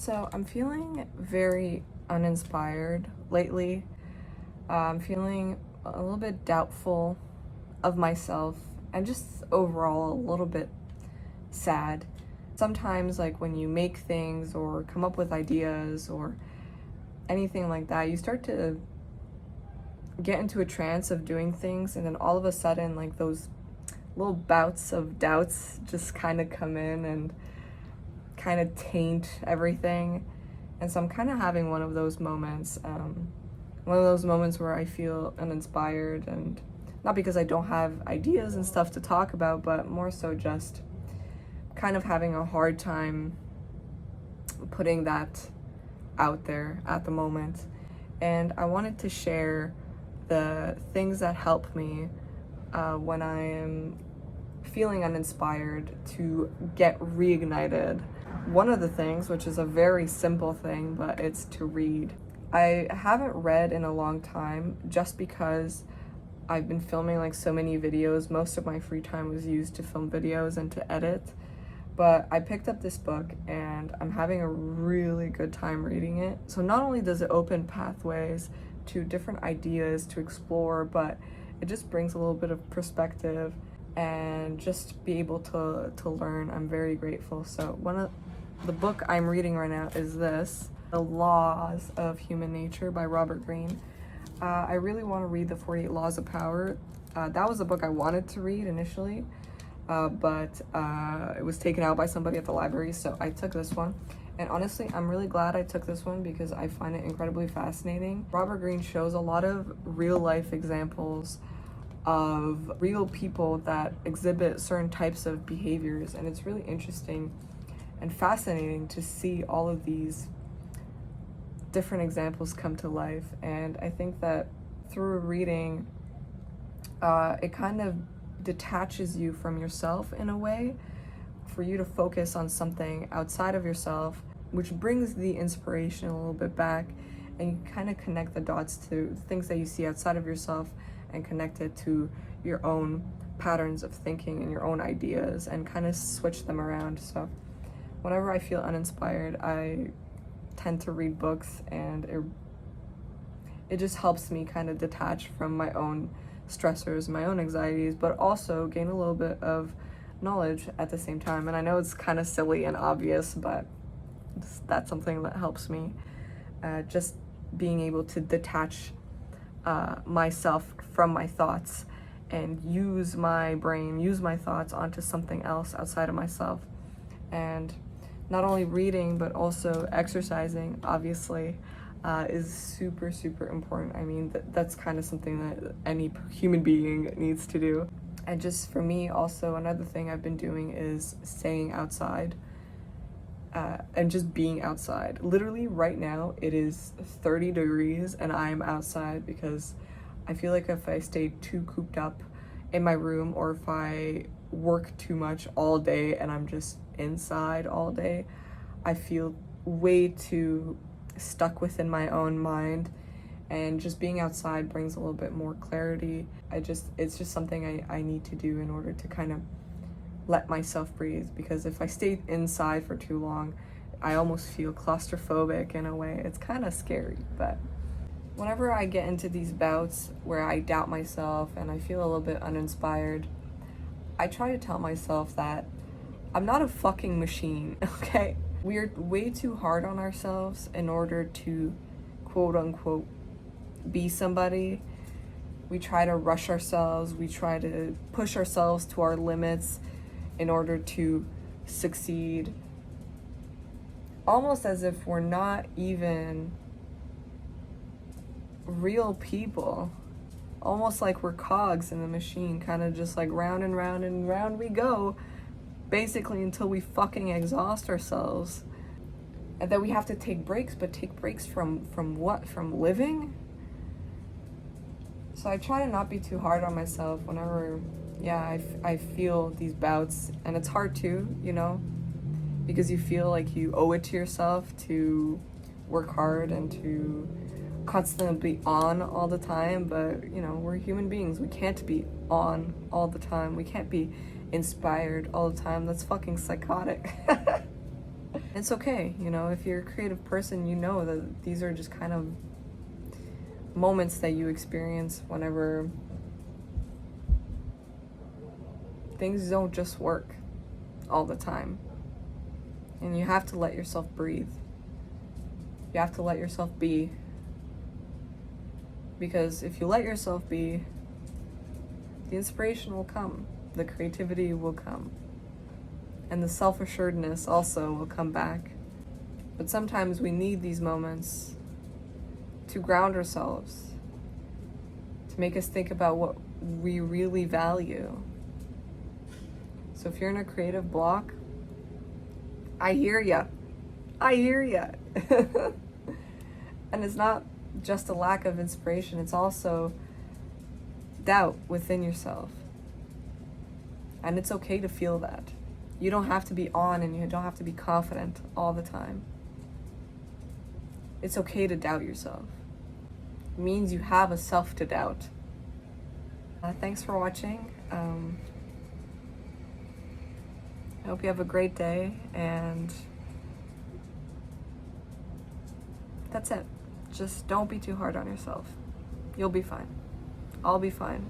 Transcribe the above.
So I'm feeling very uninspired lately. I'm feeling a little bit doubtful of myself and just overall a little bit sad. Sometimes, like when you make things or come up with ideas or anything like that, you start to get into a trance of doing things, and then all of a sudden, like those little bouts of doubts just kind of come in and kind of taint everything. And so I'm kind of having one of those moments, one of those moments where I feel uninspired, and not because I don't have ideas and stuff to talk about, but more so just kind of having a hard time putting that out there at the moment. And I wanted to share the things that help me when I am feeling uninspired to get reignited. One of the things, which is a very simple thing, but it's to read. I haven't read in a long time just because I've been filming like so many videos. Most of my free time was used to film videos and to edit. But I picked up this book and I'm having a really good time reading it. So not only does it open pathways to different ideas to explore, but it just brings a little bit of perspective and just be able to learn. I'm very grateful. So one of the book I'm reading right now is this, The Laws of Human Nature by Robert Greene. I really want to read the 48 Laws of Power. That was a book I wanted to read initially, but it was taken out by somebody at the library, so I took this one. And honestly, I'm really glad I took this one because I find it incredibly fascinating. Robert Greene shows a lot of real life examples of real people that exhibit certain types of behaviors, and it's really interesting and fascinating to see all of these different examples come to life. And I think that through reading, it kind of detaches you from yourself in a way, for you to focus on something outside of yourself, which brings the inspiration a little bit back, and you kind of connect the dots to things that you see outside of yourself and connect it to your own patterns of thinking and your own ideas and kind of switch them around. So whenever I feel uninspired, I tend to read books, and it just helps me kind of detach from my own stressors, my own anxieties, but also gain a little bit of knowledge at the same time. And I know it's kind of silly and obvious, but that's something that helps me, just being able to detach myself from my thoughts and use my brain, use my thoughts onto something else outside of myself. And not only reading, but also exercising, obviously, is super, super important. I mean, that's kind of something that any human being needs to do. And just for me, also, another thing I've been doing is staying outside, and just being outside. Literally, right now, it is 30 degrees, and I'm outside because I feel like if I stay too cooped up in my room, or if I work too much all day and I'm just inside all day, I feel way too stuck within my own mind, and just being outside brings a little bit more clarity. It's just something I need to do in order to kind of let myself breathe, because if I stay inside for too long, I almost feel claustrophobic in a way. It's kind of scary. But whenever I get into these bouts where I doubt myself and I feel a little bit uninspired, I try to tell myself that I'm not a fucking machine, okay? We're way too hard on ourselves in order to, quote unquote, be somebody. We try to rush ourselves, we try to push ourselves to our limits in order to succeed, almost as if we're not even real people, almost like we're cogs in the machine, kind of just like round and round and round we go, basically until we fucking exhaust ourselves. And then we have to take breaks, but take breaks from what? From living? So I try to not be too hard on myself whenever, I feel these bouts. And it's hard too, because you feel like you owe it to yourself to work hard and to constantly be on all the time. But, we're human beings. We can't be on all the time. We can't be inspired all the time. That's fucking psychotic. It's okay, you know, if you're a creative person, you know that these are just kind of moments that you experience whenever things don't just work all the time. And you have to let yourself breathe. You have to let yourself be. Because if you let yourself be, the inspiration will come, the creativity will come, and the self-assuredness also will come back. But sometimes we need these moments to ground ourselves, to make us think about what we really value. So if you're in a creative block, I hear ya. I hear ya. And it's not just a lack of inspiration, it's also doubt within yourself. And it's okay to feel that. You don't have to be on and you don't have to be confident all the time. It's okay to doubt yourself. It means you have a self to doubt. Thanks for watching. I hope you have a great day, and that's it. Just don't be too hard on yourself. You'll be fine. I'll be fine.